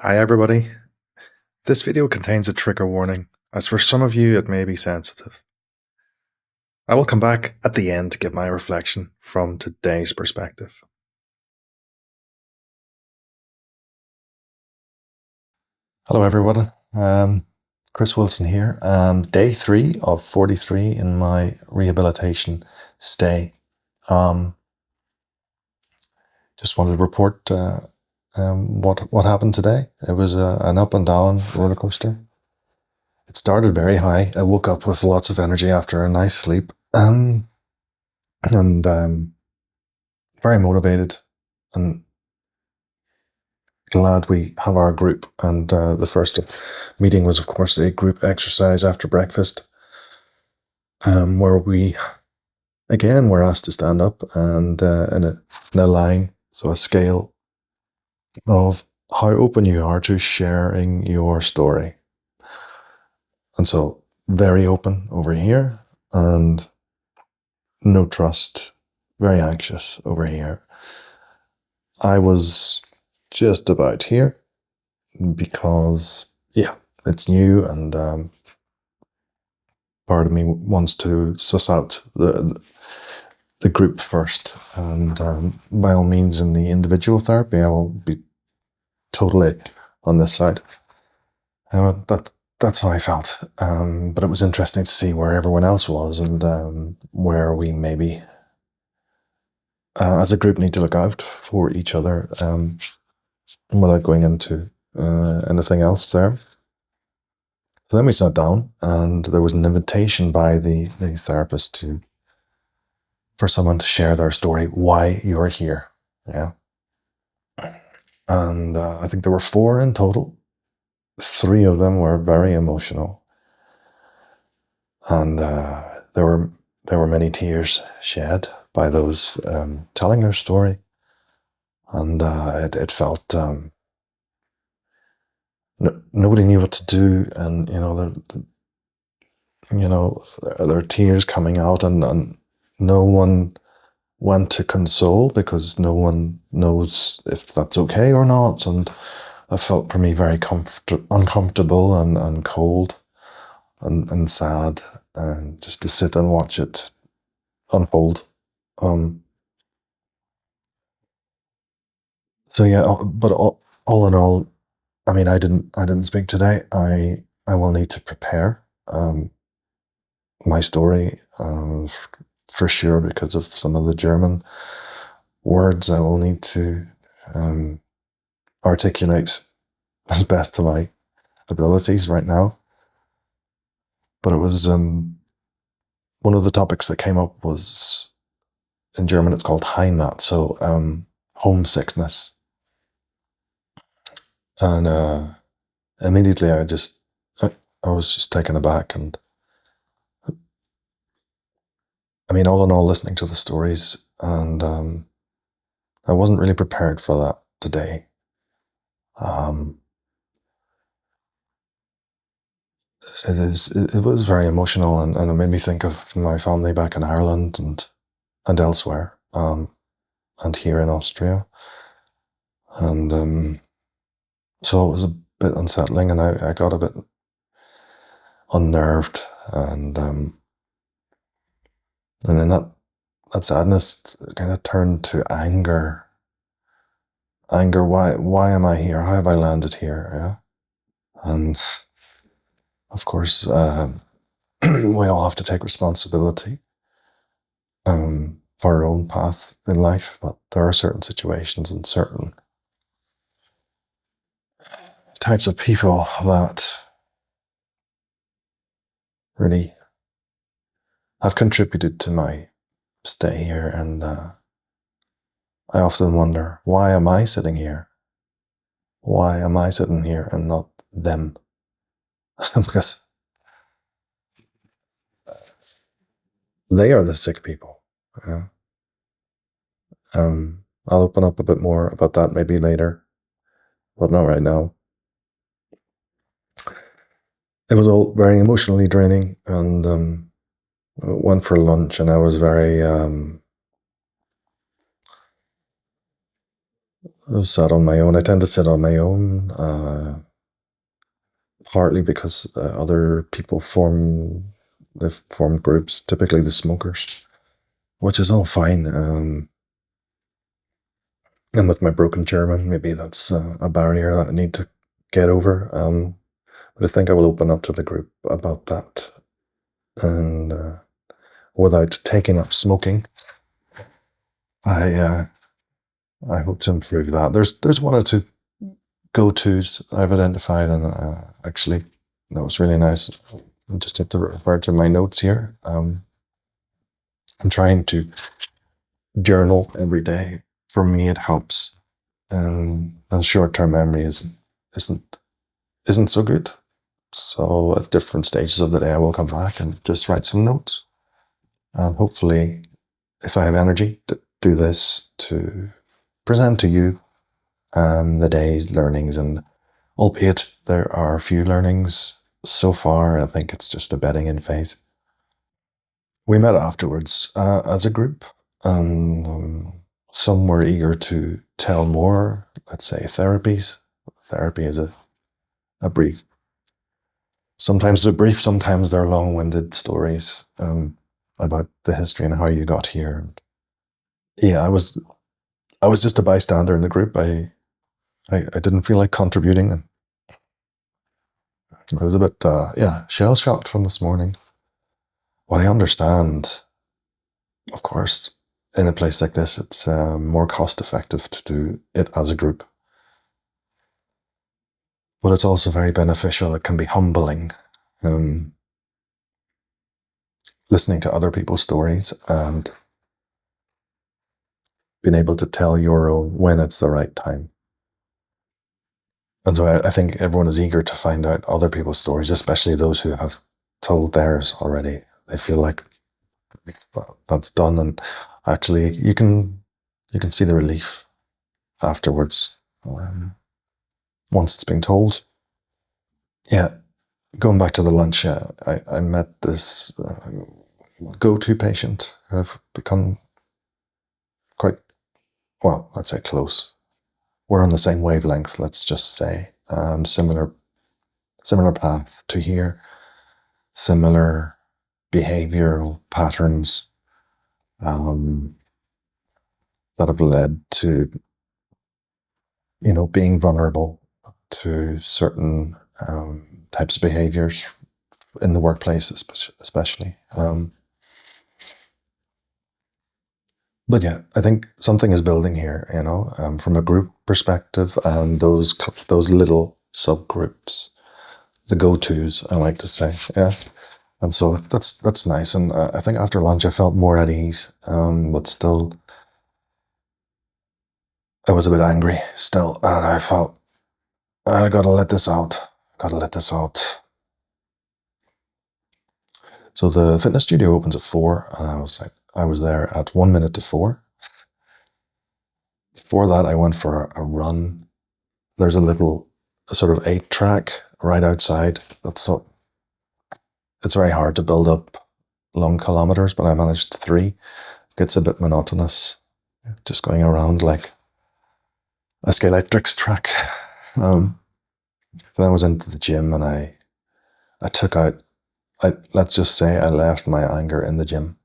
Hi everybody. This video contains a trigger warning, as for some of you it may be sensitive. I will come back at the end to give my reflection from today's perspective. Hello everyone, Chris Wilson here. Day 3 of 43 in my rehabilitation stay. Just wanted to report what happened today. It was an up and down roller coaster. It started very high. I woke up with lots of energy after a nice sleep, and very motivated and glad we have our group. And the first meeting was, of course, a group exercise after breakfast, where we again were asked to stand up and in a line, so a scale of how open you are to sharing your story. And so very open over here, and no trust, very anxious over here. I was just about here because, it's new, and part of me wants to suss out the group first. And by all means, in the individual therapy, I will be totally on this side. That's how I felt. But it was interesting to see where everyone else was, and where we maybe, as a group, need to look out for each other, without going into anything else there. So then we sat down, and there was an invitation by the therapist for someone to share their story, why you're here. Yeah. And I think there were 4 in total. 3 of them were very emotional, and there were many tears shed by those telling their story, and it felt nobody knew what to do, and there are tears coming out, and no one went to console because no one knows if that's okay or not. And I felt for me very uncomfortable and cold and sad, and just to sit and watch it unfold. So yeah, but all in all, I mean, I didn't speak today. I will need to prepare my story, for sure, because of some of the German words. I will need to articulate as best to my abilities right now. But it was one of the topics that came up was, in German it's called Heimat, so homesickness. And immediately I was just taken aback, and I mean, all in all, listening to the stories, and I wasn't really prepared for that today. It was very emotional, and it made me think of my family back in Ireland and elsewhere, and here in Austria. And so it was a bit unsettling, and I got a bit unnerved, and then that sadness kind of turned to anger. Why am I here? How have I landed here? Yeah. And of course, we all have to take responsibility for our own path in life, but there are certain situations and certain types of people that really have contributed to my stay here, and I often wonder, why am I sitting here? Why am I sitting here and not them? Because they are the sick people. Yeah. I'll open up a bit more about that maybe later, but not right now. It was all very emotionally draining, and went for lunch, and I was very I've sat on my own. I tend to sit on my own, partly because other people they've formed groups, typically the smokers, which is all fine. And with my broken German, maybe that's a barrier that I need to get over. But I think I will open up to the group about that. And without taking up smoking, I I hope to improve that. There's one or two go-tos I've identified, and actually, that was really nice. I just have to refer to my notes here. I'm trying to journal every day. For me, it helps, and short-term memory isn't isn't so good. So at different stages of the day, I will come back and just write some notes, and hopefully, if I have energy, to do this to present to you the day's learnings. And albeit there are a few learnings so far, I think it's just a bedding in phase. We met afterwards as a group, and some were eager to tell more, let's say, therapies. Therapy is a brief, sometimes they're brief, sometimes they're long-winded stories about the history and how you got here. And yeah, I was just a bystander in the group. I didn't feel like contributing, and I was a bit shell-shocked from this morning. What I understand, of course, in a place like this, it's more cost-effective to do it as a group. But it's also very beneficial. It can be humbling, listening to other people's stories and being able to tell your own when it's the right time. And so I think everyone is eager to find out other people's stories, especially those who have told theirs already. They feel like that's done, and actually you can see the relief afterwards once it's been told. Yeah, going back to the lunch, I met this go-to patient who have become quite, well, let's say close. We're on the same wavelength, let's just say. Similar path to here, similar behavioral patterns that have led to, being vulnerable to certain types of behaviors in the workplace, especially. But yeah, I think something is building here, from a group perspective, and those little subgroups, the go-tos, I like to say, yeah. And so that's nice. And I think after lunch I felt more at ease, but still I was a bit angry still, and I felt I gotta let this out. Gotta let this out. So the fitness studio opens at 4, and I was there at 1 minute to 4. Before that, I went for a run. There's a sort of 8-track right outside. It's very hard to build up long kilometers, but I managed 3. It gets a bit monotonous, just going around like a Scalextric track. So then I was into the gym, and I took out, let's just say I left my anger in the gym.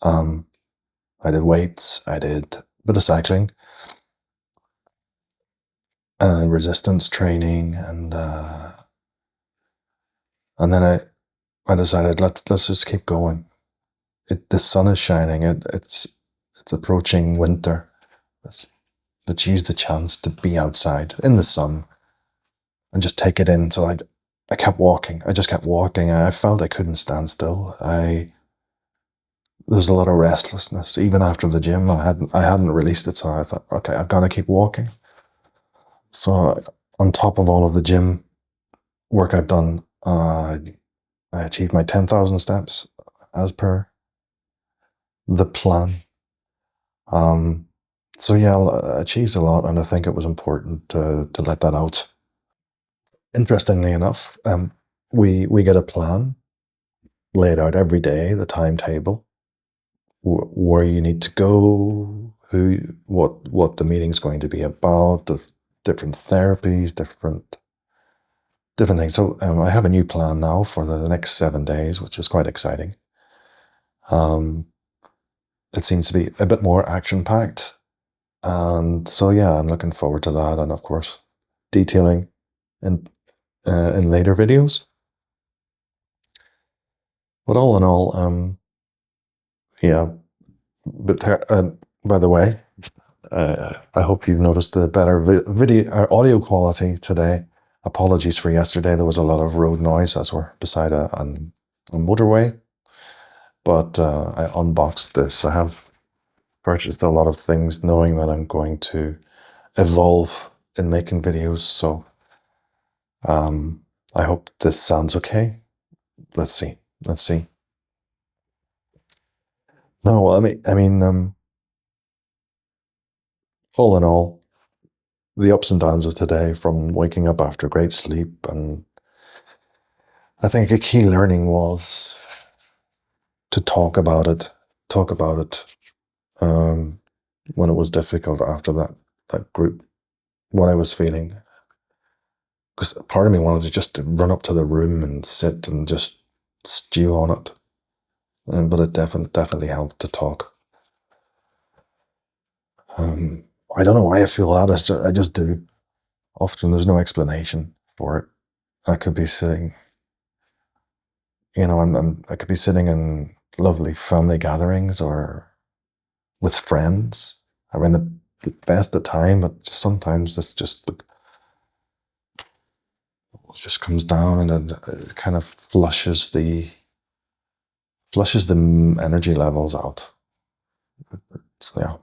I did weights, I did a bit of cycling, and resistance training, and then I decided let's just keep going. The sun is shining. It's approaching winter. Let's use the chance to be outside in the sun and just take it in. So I kept walking. I just kept walking. I felt I couldn't stand still. There was a lot of restlessness even after the gym. I hadn't released it, so I thought, okay, I've got to keep walking. So on top of all of the gym work I've done, I achieved my 10,000 steps as per the plan. So yeah, I achieved a lot, and I think it was important to let that out. Interestingly enough, we get a plan laid out every day, the timetable, where you need to go, what the meeting's going to be about, the different therapies, different things. So I have a new plan now for the next 7 days, which is quite exciting. It seems to be a bit more action packed, and so yeah, I'm looking forward to that, and of course, detailing in later videos. But all in all, yeah. But by the way, I hope you've noticed the better video or audio quality today. Apologies for yesterday. There was a lot of road noise as we're beside a motorway. But I unboxed this. I have purchased a lot of things knowing that I'm going to evolve in making videos. So I hope this sounds okay. Let's see. Let's see. No, all in all, the ups and downs of today, from waking up after great sleep, and I think a key learning was to talk about it when it was difficult after that group, what I was feeling. Because part of me wanted to just run up to the room and sit and just stew on it, but it definitely helped to talk. I don't know why I feel that. I just do. Often there's no explanation for it. I could be sitting, I could be sitting in lovely family gatherings or with friends, having the best of time, but just sometimes this just comes down and it kind of flushes the energy levels out. Yeah,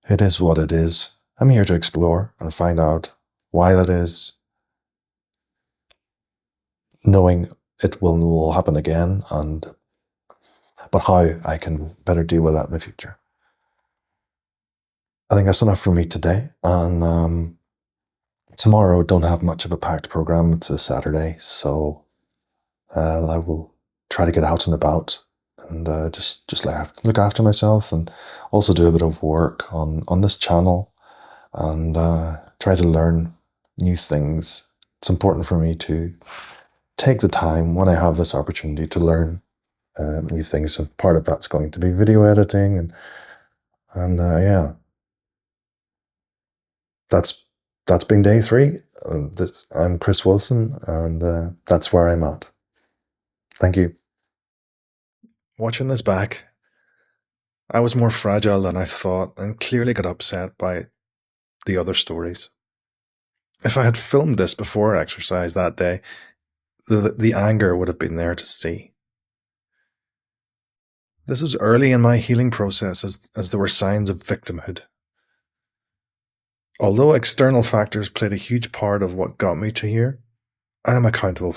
it is what it is. I'm here to explore and find out why that is, knowing it will happen again, but how I can better deal with that in the future. I think that's enough for me today. And tomorrow, don't have much of a packed program. It's a Saturday, so I will try to get out and about and just look after myself, and also do a bit of work on this channel, and try to learn new things. It's important for me to take the time when I have this opportunity to learn new things. So part of that's going to be video editing, and yeah, that's been day 3. I'm Chris Wilson, and that's where I'm at. Thank you. Watching this back, I was more fragile than I thought, and clearly got upset by the other stories. If I had filmed this before exercise that day, the anger would have been there to see. This was early in my healing process, as there were signs of victimhood. Although external factors played a huge part of what got me to here, I am accountable